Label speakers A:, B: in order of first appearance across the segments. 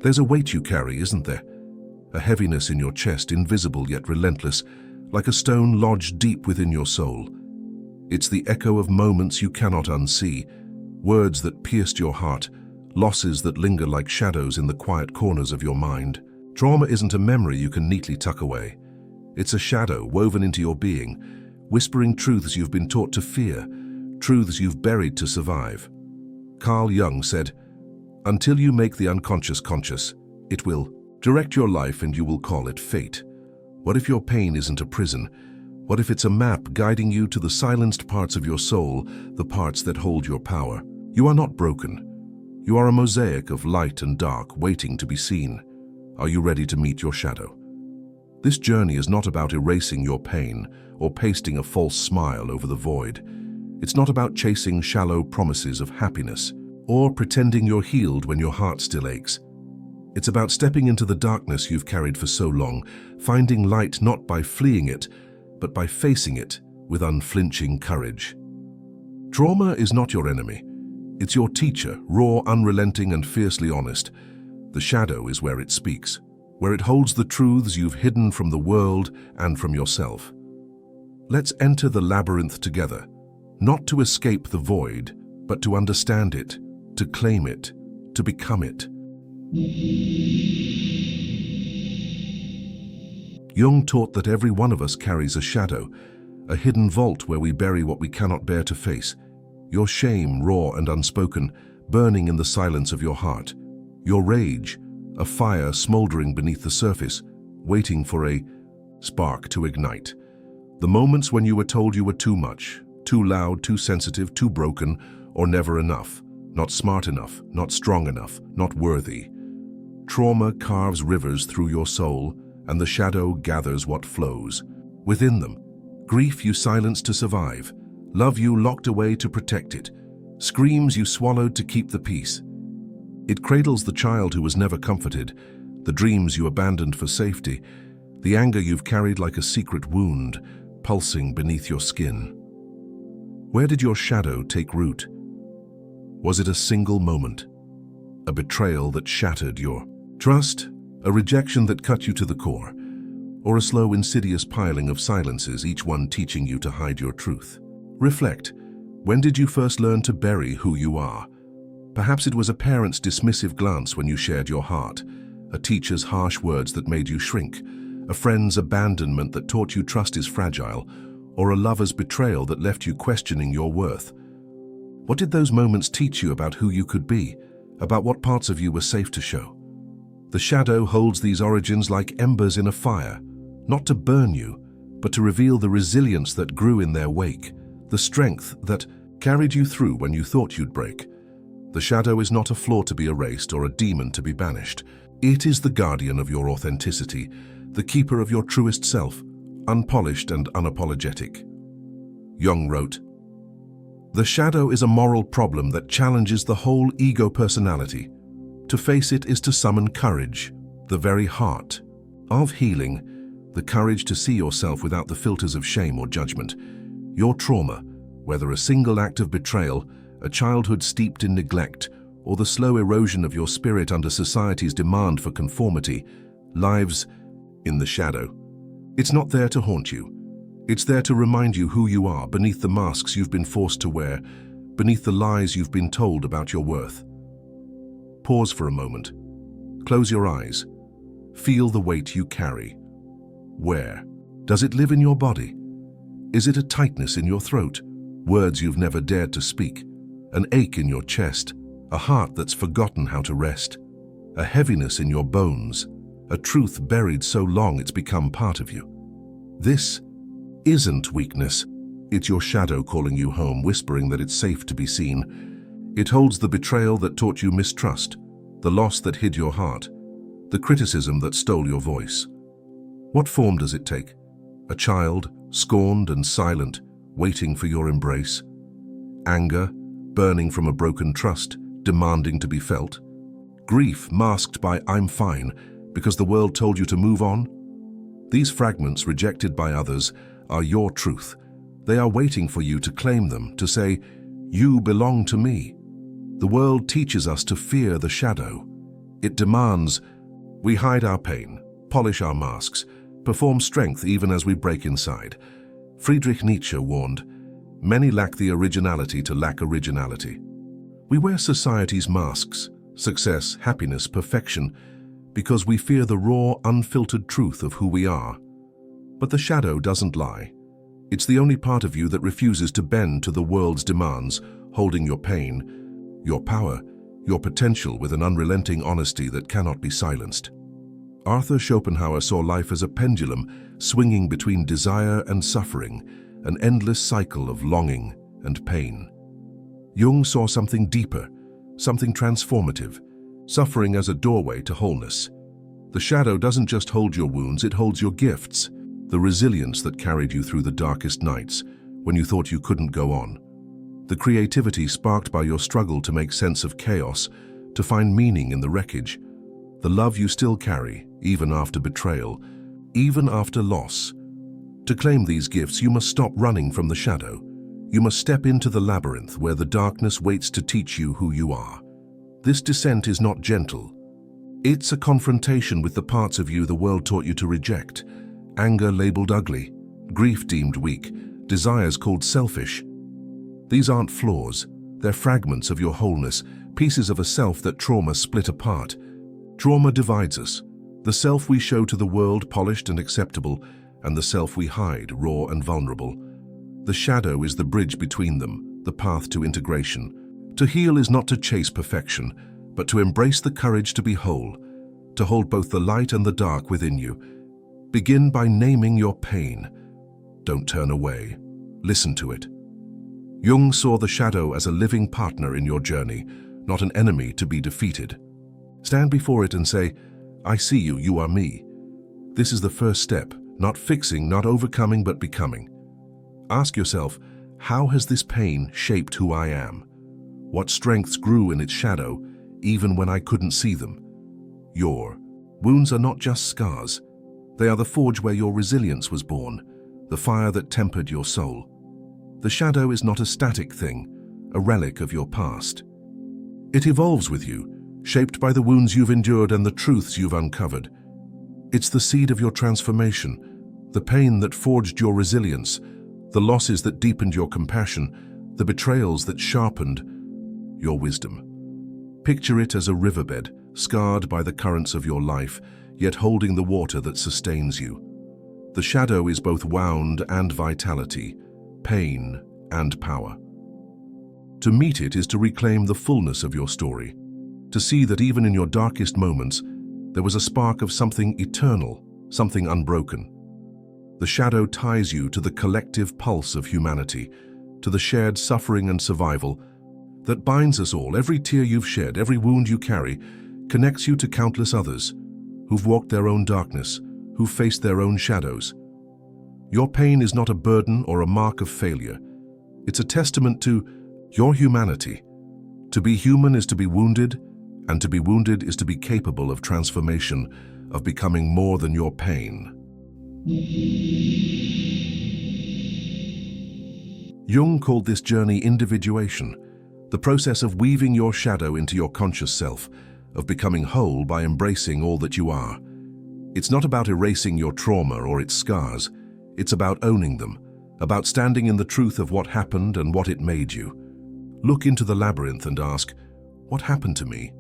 A: There's a weight you carry, isn't there? A heaviness in your chest, invisible yet relentless, like a stone lodged deep within your soul. It's the echo of moments you cannot unsee, words that pierced your heart, losses that linger like shadows in the quiet corners of your mind. Trauma isn't a memory you can neatly tuck away. It's a shadow woven into your being, whispering truths you've been taught to fear, truths you've buried to survive. Carl Jung said, "Until you make the unconscious conscious, it will direct your life and you will call it fate." What if your pain isn't a prison? What if it's a map guiding you to the silenced parts of your soul, the parts that hold your power? You are not broken. You are a mosaic of light and dark waiting to be seen. Are you ready to meet your shadow? This journey is not about erasing your pain or pasting a false smile over the void. It's not about chasing shallow promises of happiness or pretending you're healed when your heart still aches. It's about stepping into the darkness you've carried for so long, finding light not by fleeing it, but by facing it with unflinching courage. Trauma is not your enemy. It's your teacher, raw, unrelenting, and fiercely honest. The shadow is where it speaks, where it holds the truths you've hidden from the world and from yourself. Let's enter the labyrinth together, not to escape the void, but to understand it, to claim it, to become it. Jung taught that every one of us carries a shadow, a hidden vault where we bury what we cannot bear to face. Your shame, raw and unspoken, burning in the silence of your heart. Your rage, a fire smoldering beneath the surface, waiting for a spark to ignite. The moments when you were told you were too much, too loud, too sensitive, too broken, or never enough, not smart enough, not strong enough, not worthy. Trauma carves rivers through your soul, and the shadow gathers what flows. Within them, grief you silenced to survive, love you locked away to protect it, screams you swallowed to keep the peace. It cradles the child who was never comforted, the dreams you abandoned for safety, the anger you've carried like a secret wound, pulsing beneath your skin. Where did your shadow take root? Was it a single moment? A betrayal that shattered your trust? A rejection that cut you to the core? Or a slow, insidious piling of silences, each one teaching you to hide your truth? Reflect. When did you first learn to bury who you are? Perhaps it was a parent's dismissive glance when you shared your heart, a teacher's harsh words that made you shrink, a friend's abandonment that taught you trust is fragile, or a lover's betrayal that left you questioning your worth. What did those moments teach you about who you could be, about what parts of you were safe to show? The shadow holds these origins like embers in a fire, not to burn you, but to reveal the resilience that grew in their wake, the strength that carried you through when you thought you'd break. The shadow is not a flaw to be erased or a demon to be banished. It is the guardian of your authenticity, the keeper of your truest self, unpolished and unapologetic. Jung wrote, "The shadow is a moral problem that challenges the whole ego personality. To face it is to summon courage, the very heart of healing, the courage to see yourself without the filters of shame or judgment. Your trauma, whether a single act of betrayal, a childhood steeped in neglect, or the slow erosion of your spirit under society's demand for conformity, lives in the shadow. It's not there to haunt you. It's there to remind you who you are beneath the masks you've been forced to wear, beneath the lies you've been told about your worth." Pause for a moment. Close your eyes. Feel the weight you carry. Where? Does it live in your body? Is it a tightness in your throat? Words you've never dared to speak? An ache in your chest? A heart that's forgotten how to rest? A heaviness in your bones? A truth buried so long it's become part of you? This isn't weakness. It's your shadow calling you home, whispering that it's safe to be seen. It holds the betrayal that taught you mistrust, the loss that hid your heart, the criticism that stole your voice. What form does it take? A child, scorned and silent, waiting for your embrace? Anger, burning from a broken trust, demanding to be felt? Grief masked by "I'm fine" because the world told you to move on? These fragments, rejected by others, are your truth. They are waiting for you to claim them, to say, "You belong to me." The world teaches us to fear the shadow. It demands we hide our pain, polish our masks, perform strength even as we break inside. Friedrich Nietzsche warned, "Many lack the originality to lack originality." We wear society's masks, success, happiness, perfection, because we fear the raw, unfiltered truth of who we are. But the shadow doesn't lie. It's the only part of you that refuses to bend to the world's demands, holding your pain, your power, your potential with an unrelenting honesty that cannot be silenced. Arthur Schopenhauer saw life as a pendulum swinging between desire and suffering, an endless cycle of longing and pain. Jung saw something deeper, something transformative, suffering as a doorway to wholeness. The shadow doesn't just hold your wounds, it holds your gifts, the resilience that carried you through the darkest nights when you thought you couldn't go on. The creativity sparked by your struggle to make sense of chaos, to find meaning in the wreckage. The love you still carry, even after betrayal, even after loss. To claim these gifts, you must stop running from the shadow. You must step into the labyrinth where the darkness waits to teach you who you are. This descent is not gentle. It's a confrontation with the parts of you the world taught you to reject. Anger labeled ugly, grief deemed weak, desires called selfish. These aren't flaws, they're fragments of your wholeness, pieces of a self that trauma split apart. Trauma divides us, the self we show to the world polished and acceptable, and the self we hide raw and vulnerable. The shadow is the bridge between them, the path to integration. To heal is not to chase perfection, but to embrace the courage to be whole, to hold both the light and the dark within you. Begin by naming your pain. Don't turn away. Listen to it. Jung saw the shadow as a living partner in your journey, not an enemy to be defeated. Stand before it and say, "I see you, you are me." This is the first step, not fixing, not overcoming, but becoming. Ask yourself, how has this pain shaped who I am? What strengths grew in its shadow, even when I couldn't see them? Your wounds are not just scars. They are the forge where your resilience was born, the fire that tempered your soul. The shadow is not a static thing, a relic of your past. It evolves with you, shaped by the wounds you've endured and the truths you've uncovered. It's the seed of your transformation, the pain that forged your resilience, the losses that deepened your compassion, the betrayals that sharpened your wisdom. Picture it as a riverbed, scarred by the currents of your life, yet holding the water that sustains you. The shadow is both wound and vitality, pain and power. To meet it is to reclaim the fullness of your story, to see that even in your darkest moments, there was a spark of something eternal, something unbroken. The shadow ties you to the collective pulse of humanity, to the shared suffering and survival that binds us all. Every tear you've shed, every wound you carry, connects you to countless others who've walked their own darkness, who've faced their own shadows. Your pain is not a burden or a mark of failure. It's a testament to your humanity. To be human is to be wounded, and to be wounded is to be capable of transformation, of becoming more than your pain. Jung called this journey individuation, the process of weaving your shadow into your conscious self, of becoming whole by embracing all that you are. It's not about erasing your trauma or its scars. It's about owning them, about standing in the truth of what happened and what it made you. Look into the labyrinth and ask, what happened to me?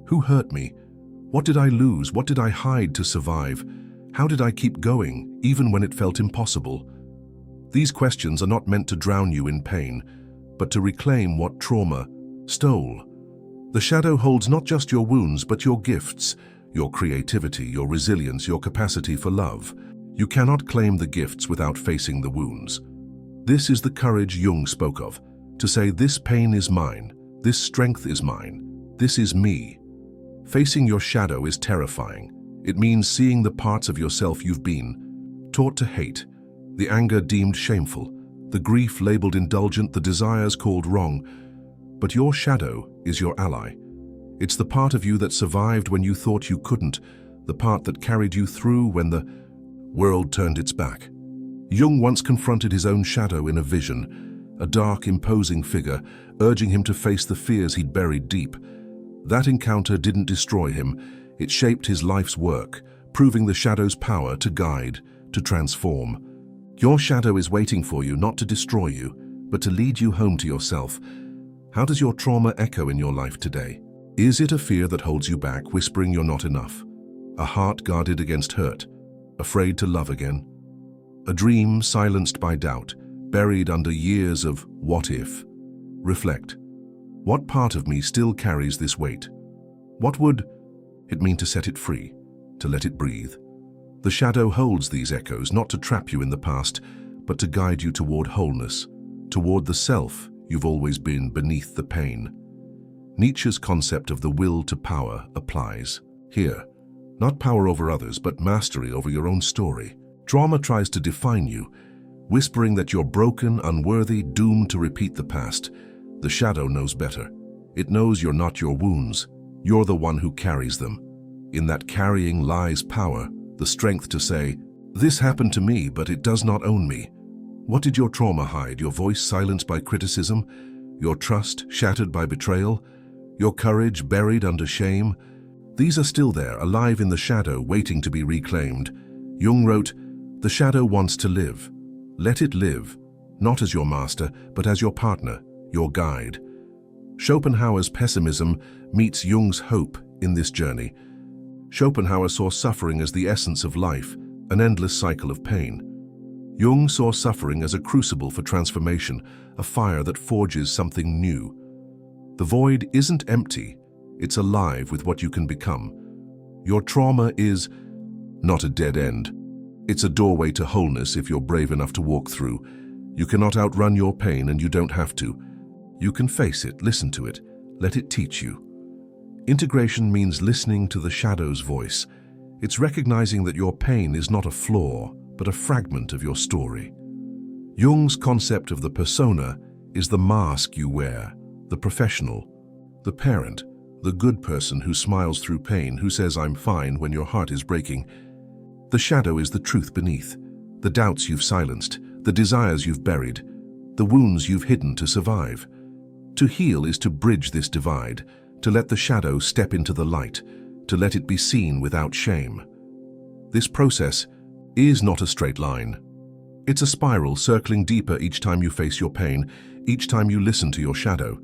A: Who hurt me? What did I lose? What did I hide to survive? How did I keep going, even when it felt impossible? These questions are not meant to drown you in pain, but to reclaim what trauma stole. The shadow holds not just your wounds, but your gifts, your creativity, your resilience, your capacity for love. You cannot claim the gifts without facing the wounds. This is the courage Jung spoke of, to say this pain is mine, this strength is mine, this is me. Facing your shadow is terrifying. It means seeing the parts of yourself you've been taught to hate, the anger deemed shameful, the grief labeled indulgent, the desires called wrong. But your shadow is your ally. It's the part of you that survived when you thought you couldn't, the part that carried you through when the world turned its back. Jung once confronted his own shadow in a vision, a dark, imposing figure, urging him to face the fears he'd buried deep. That encounter didn't destroy him, it shaped his life's work, proving the shadow's power to guide, to transform. Your shadow is waiting for you not to destroy you, but to lead you home to yourself. How does your trauma echo in your life today? Is it a fear that holds you back, whispering you're not enough? A heart guarded against hurt, afraid to love again? A dream silenced by doubt, buried under years of what if? Reflect. What part of me still carries this weight? What would it mean to set it free, to let it breathe? The shadow holds these echoes not to trap you in the past, but to guide you toward wholeness, toward the self you've always been beneath the pain. Nietzsche's concept of the will to power applies here. Not power over others, but mastery over your own story. Trauma tries to define you, whispering that you're broken, unworthy, doomed to repeat the past. The shadow knows better. It knows you're not your wounds. You're the one who carries them. In that carrying lies power, the strength to say, "This happened to me, but it does not own me." What did your trauma hide? Your voice silenced by criticism? Your trust shattered by betrayal? Your courage buried under shame? These are still there, alive in the shadow, waiting to be reclaimed. Jung wrote, "The shadow wants to live. Let it live, not as your master, but as your partner, your guide." Schopenhauer's pessimism meets Jung's hope in this journey. Schopenhauer saw suffering as the essence of life, an endless cycle of pain. Jung saw suffering as a crucible for transformation, a fire that forges something new. The void isn't empty, it's alive with what you can become. Your trauma is not a dead end. It's a doorway to wholeness if you're brave enough to walk through. You cannot outrun your pain, and you don't have to. You can face it, listen to it, let it teach you. Integration means listening to the shadow's voice. It's recognizing that your pain is not a flaw, but a fragment of your story. Jung's concept of the persona is the mask you wear, the professional, the parent, the good person who smiles through pain, who says "I'm fine" when your heart is breaking. The shadow is the truth beneath, the doubts you've silenced, the desires you've buried, the wounds you've hidden to survive. To heal is to bridge this divide, to let the shadow step into the light, to let it be seen without shame. This process is not a straight line. It's a spiral circling deeper each time you face your pain, each time you listen to your shadow.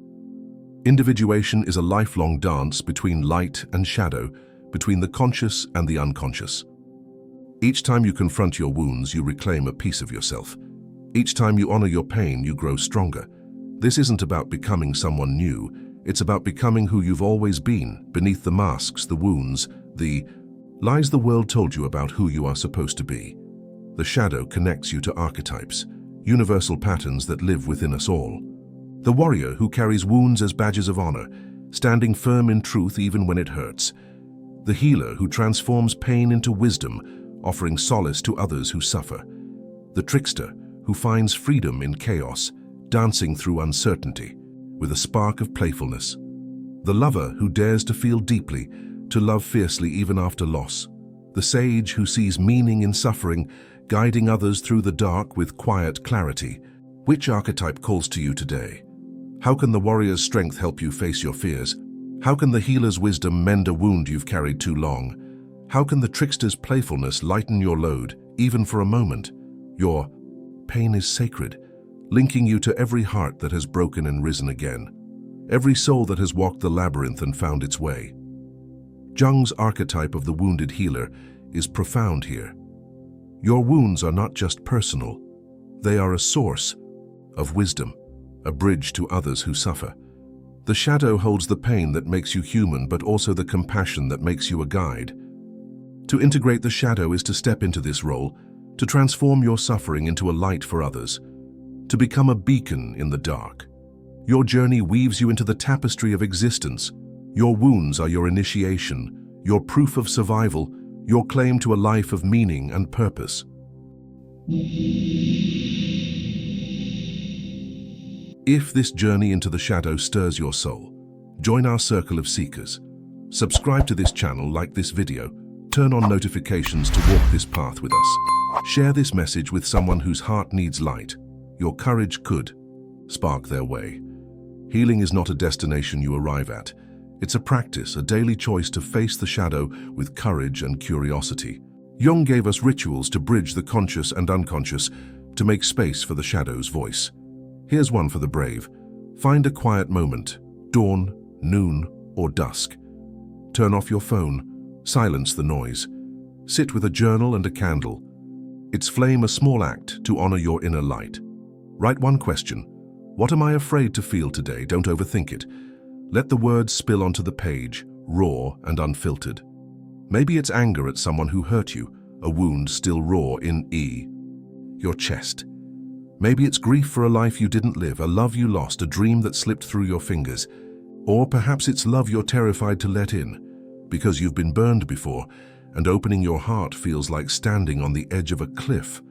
A: Individuation is a lifelong dance between light and shadow, between the conscious and the unconscious. Each time you confront your wounds, you reclaim a piece of yourself. Each time you honor your pain, you grow stronger. This isn't about becoming someone new. It's about becoming who you've always been, beneath the masks, the wounds, the lies the world told you about who you are supposed to be. The shadow connects you to archetypes, universal patterns that live within us all. The warrior who carries wounds as badges of honor, standing firm in truth even when it hurts. The healer who transforms pain into wisdom, offering solace to others who suffer. The trickster who finds freedom in chaos, dancing through uncertainty, with a spark of playfulness. The lover who dares to feel deeply, to love fiercely even after loss. The sage who sees meaning in suffering, guiding others through the dark with quiet clarity. Which archetype calls to you today? How can the warrior's strength help you face your fears? How can the healer's wisdom mend a wound you've carried too long? How can the trickster's playfulness lighten your load, even for a moment? Your pain is sacred, linking you to every heart that has broken and risen again, every soul that has walked the labyrinth and found its way. Jung's archetype of the wounded healer is profound here. Your wounds are not just personal. They are a source of wisdom, a bridge to others who suffer. The shadow holds the pain that makes you human, but also the compassion that makes you a guide. To integrate the shadow is to step into this role, to transform your suffering into a light for others, to become a beacon in the dark. Your journey weaves you into the tapestry of existence. Your wounds are your initiation, your proof of survival, your claim to a life of meaning and purpose. If this journey into the shadow stirs your soul, join our circle of seekers. Subscribe to this channel, like this video, turn on notifications to walk this path with us. Share this message with someone whose heart needs light. Your courage could spark their way. Healing is not a destination you arrive at. It's a practice, a daily choice to face the shadow with courage and curiosity. Jung gave us rituals to bridge the conscious and unconscious, to make space for the shadow's voice. Here's one for the brave. Find a quiet moment, dawn, noon, or dusk. Turn off your phone, silence the noise. Sit with a journal and a candle. It's flame a small act to honor your inner light. Write one question. What am I afraid to feel today? Don't overthink it. Let the words spill onto the page, raw and unfiltered. Maybe it's anger at someone who hurt you, a wound still raw in your chest. Maybe it's grief for a life you didn't live, a love you lost, a dream that slipped through your fingers. Or perhaps it's love you're terrified to let in, because you've been burned before, and opening your heart feels like standing on the edge of a cliff.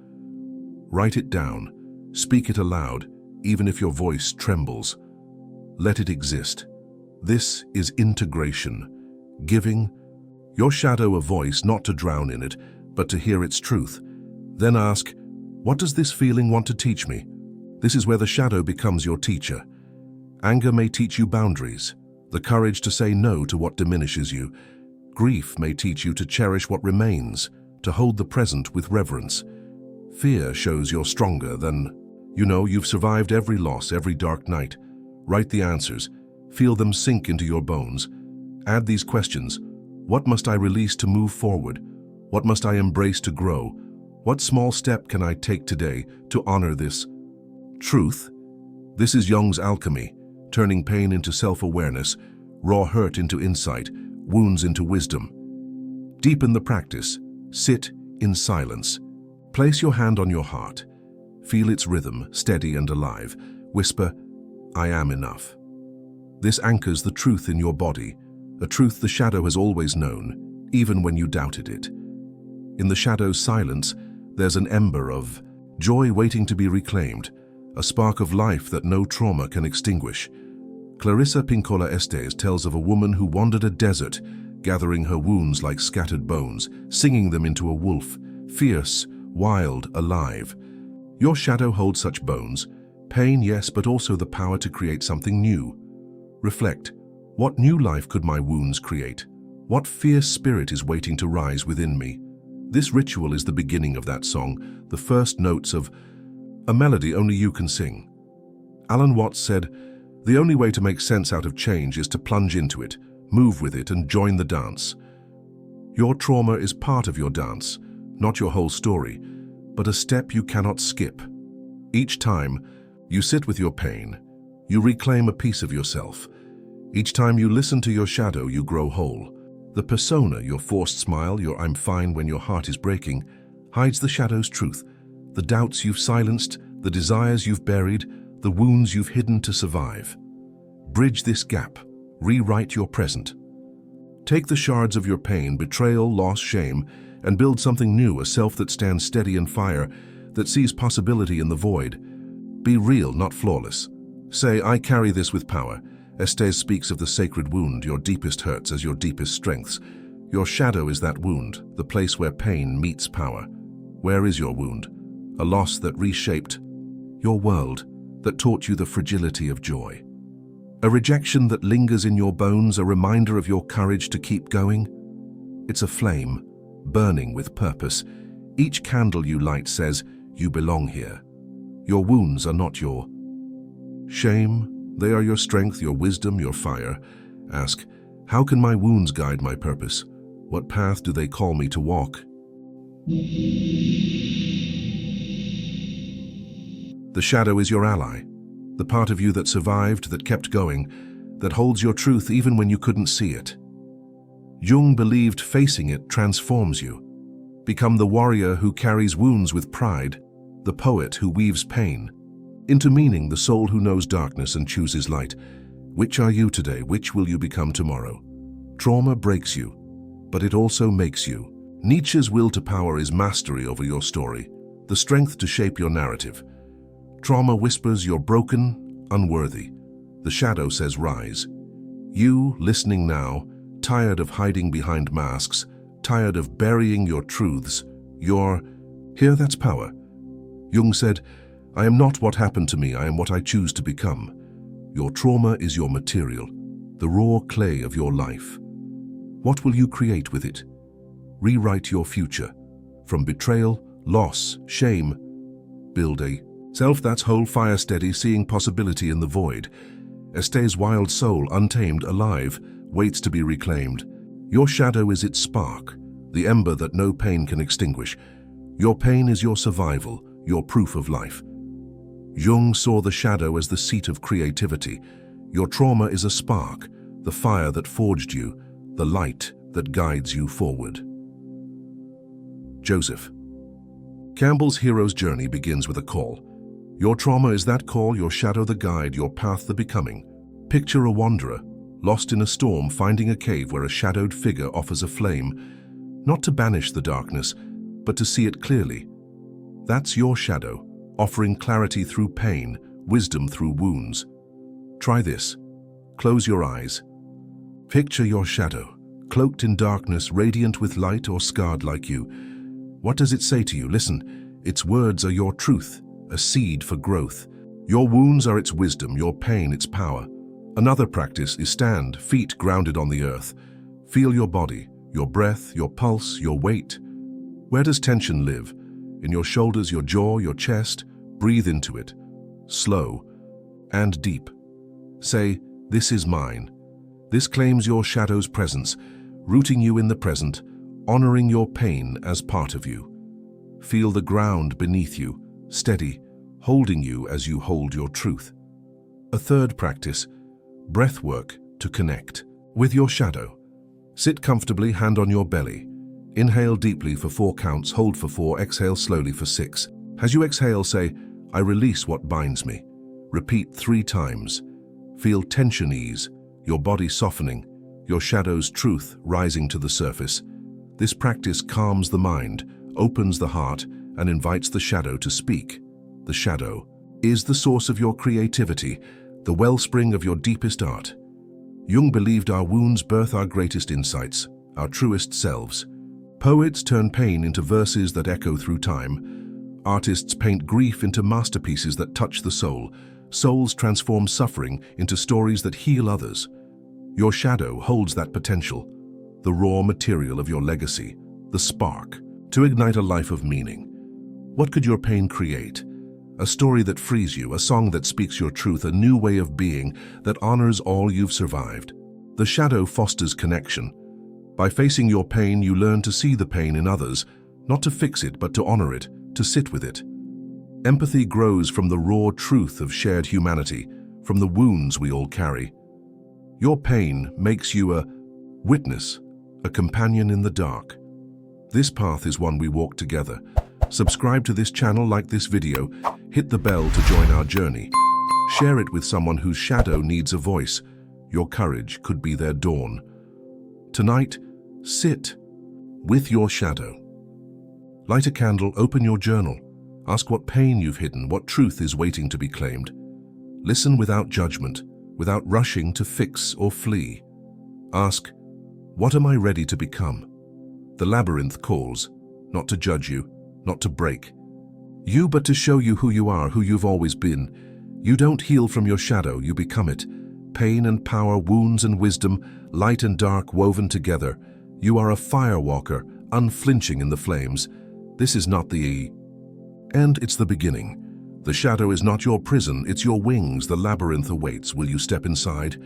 A: Write it down, speak it aloud, even if your voice trembles. Let it exist. This is integration, giving your shadow a voice, not to drown in it, but to hear its truth. Then ask, what does this feeling want to teach me? This is where the shadow becomes your teacher. Anger may teach you boundaries, the courage to say no to what diminishes you. Grief may teach you to cherish what remains, to hold the present with reverence. Fear shows you're stronger than, you've survived every loss, every dark night. Write the answers, feel them sink into your bones. Add these questions. What must I release to move forward? What must I embrace to grow? What small step can I take today to honor this truth? This is Jung's alchemy, turning pain into self-awareness, raw hurt into insight, wounds into wisdom. Deepen the practice. Sit in silence. Place your hand on your heart. Feel its rhythm, steady and alive. Whisper, I am enough. This anchors the truth in your body, a truth the shadow has always known, even when you doubted it. In the shadow's silence, there's an ember of joy waiting to be reclaimed, a spark of life that no trauma can extinguish. Clarissa Pinkola Estés tells of a woman who wandered a desert, gathering her wounds like scattered bones, singing them into a wolf, fierce, wild, alive. Your shadow holds such bones, pain, yes, but also the power to create something new. Reflect, what new life could my wounds create? What fierce spirit is waiting to rise within me? This ritual is the beginning of that song, the first notes of a melody only you can sing. Alan Watts said, the only way to make sense out of change is to plunge into it, move with it and join the dance. Your trauma is part of your dance, not your whole story, but a step you cannot skip. Each time you sit with your pain, you reclaim a piece of yourself. Each time you listen to your shadow, you grow whole. The persona, your forced smile, your I'm fine when your heart is breaking, hides the shadow's truth, the doubts you've silenced, the desires you've buried, the wounds you've hidden to survive. Bridge this gap, rewrite your present. Take the shards of your pain, betrayal, loss, shame, and build something new, a self that stands steady in fire, that sees possibility in the void. Be real, not flawless. Say, I carry this with power. Estés speaks of the sacred wound, your deepest hurts as your deepest strengths. Your shadow is that wound, the place where pain meets power. Where is your wound? A loss that reshaped your world, that taught you the fragility of joy. A rejection that lingers in your bones, a reminder of your courage to keep going. It's a flame, burning with purpose. Each candle you light says, you belong here. Your wounds are not your shame. They are your strength, your wisdom, your fire. Ask, how can my wounds guide my purpose? What path do they call me to walk? The shadow is your ally, the part of you that survived, that kept going, that holds your truth even when you couldn't see it. Jung believed facing it transforms you. Become the warrior who carries wounds with pride, the poet who weaves pain into meaning, the soul who knows darkness and chooses light. Which are you today? Which will you become tomorrow? Trauma breaks you, but it also makes you. Nietzsche's will to power is mastery over your story, the strength to shape your narrative. Trauma whispers you're broken, unworthy. The shadow says rise. You, listening now, tired of hiding behind masks, tired of burying your truths, here, that's power. Jung said, I am not what happened to me, I am what I choose to become. Your trauma is your material, the raw clay of your life. What will you create with it? Rewrite your future. From betrayal, loss, shame, build a self that's whole, fire steady, seeing possibility in the void. Estés' wild soul, untamed, alive, waits to be reclaimed. Your shadow is its spark, the ember that no pain can extinguish. Your pain is your survival, your proof of life. Jung saw the shadow as the seat of creativity. Your trauma is a spark, the fire that forged you, the light that guides you forward. Joseph. Campbell's hero's journey begins with a call. Your trauma is that call, your shadow the guide, your path the becoming. Picture a wanderer, lost in a storm, finding a cave where a shadowed figure offers a flame, not to banish the darkness, but to see it clearly. That's your shadow, offering clarity through pain, wisdom through wounds. Try this. Close your eyes. Picture your shadow, cloaked in darkness, radiant with light, or scarred like you. What does it say to you? Listen, its words are your truth, a seed for growth. Your wounds are its wisdom, your pain its power. Another practice is stand, feet grounded on the earth. Feel your body, your breath, your pulse, your weight. Where does tension live? In your shoulders, your jaw, your chest? Breathe into it, slow and deep. Say, this is mine. This claims your shadow's presence, rooting you in the present, honoring your pain as part of you. Feel the ground beneath you, steady, holding you as you hold your truth. A third practice, breath work to connect with your shadow. Sit comfortably, hand on your belly. Inhale deeply for 4 counts, hold for 4, exhale slowly for 6. As you exhale, say, I release what binds me. Repeat 3 times. Feel tension ease, your body softening, your shadow's truth rising to the surface. This practice calms the mind, opens the heart, and invites the shadow to speak. The shadow is the source of your creativity, the wellspring of your deepest art. Jung believed our wounds birth our greatest insights, our truest selves. Poets turn pain into verses that echo through time. Artists paint grief into masterpieces that touch the soul. Souls transform suffering into stories that heal others. Your shadow holds that potential, the raw material of your legacy, the spark to ignite a life of meaning. What could your pain create? A story that frees you, a song that speaks your truth, a new way of being that honors all you've survived. The shadow fosters connection. By facing your pain, you learn to see the pain in others, not to fix it, but to honor it, to sit with it. Empathy grows from the raw truth of shared humanity, from the wounds we all carry. Your pain makes you a witness, a companion in the dark. This path is one we walk together. Subscribe to this channel, like this video, hit the bell to join our journey. Share it with someone whose shadow needs a voice. Your courage could be their dawn. Tonight, sit with your shadow. Light a candle, open your journal. Ask what pain you've hidden, what truth is waiting to be claimed. Listen without judgment, without rushing to fix or flee. Ask, what am I ready to become? The labyrinth calls, not to judge you, not to break you, but to show you who you are, who you've always been. You don't heal from your shadow, you become it. Pain and power, wounds and wisdom, light and dark woven together. You are a firewalker, unflinching in the flames. This is not the end, it's the beginning. The shadow is not your prison, it's your wings. The labyrinth awaits. Will you step inside?